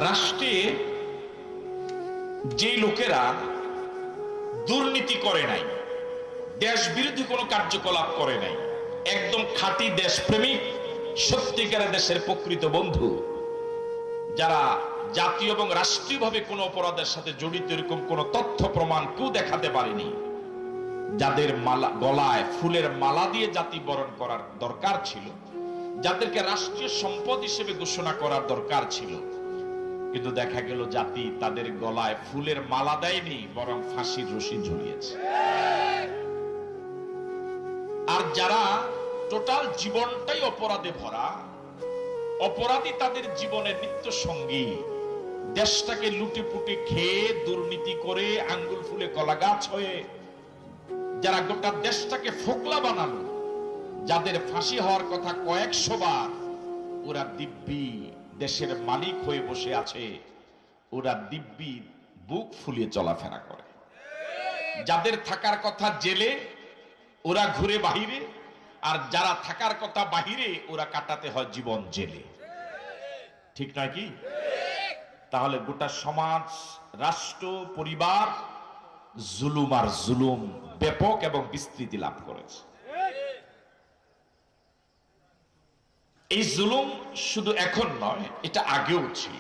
রাষ্ট্রে যে লোকেরা দুর্নীতি করে নাই, দেশ বিরোধী কোনো কার্যকলাপ করে নাই, একদম খাঁটি দেশপ্রেমিক, সত্যিকারের দেশের প্রকৃত বন্ধু, যারা জাতীয় এবং রাষ্ট্রীয়ভাবে কোনো অপরাধের সাথে জড়িত এরকম কোনো তথ্য প্রমাণ কেউ দেখাতে পারেনি, যাদের গলায় ফুলের মালা দিয়ে জাতি বরণ করার দরকার ছিল, যাদেরকে রাষ্ট্রীয় সম্পদ হিসেবে ঘোষণা করার দরকার ছিল, কিন্তু দেখা গেল জাতি তাদের গলায় ফুলের মালা দেয়নি, বরং ফাঁসির রশি ঝুলিয়েছে। আর যারা টোটাল জীবনটাই অপরাধে ভরা, অপরাধী তাদের জীবনের নিত্য সঙ্গী, দেশটাকে লুটে পুটে খেয়ে দুর্নীতি করে আঙ্গুল ফুলে কলা গাছ হয়ে যারা গোটা দেশটাকে ফোকলা বানালো, যাদের ফাঁসি হওয়ার কথা কয়েকশো বার, ওরা দিব্যি দেশের মালিক হয়ে বসে আছে, ওরা দিব্যি বুক ফুলিয়ে চলাফেরা করে। যাদের থাকার কথা জেলে, ওরা ঘুরে বাহিরে, আর যারা থাকার কথা বাহিরে, ওরা কাটাতে হয় জীবন জেলে। ঠিক নয় কি? তাহলে গোটা সমাজ, রাষ্ট্র, পরিবার জুলুম আর জুলুম ব্যাপক এবং বিস্তৃতি লাভ করেছে। এই জুলুম শুধু এখন নয়, এটা আগেও ছিল।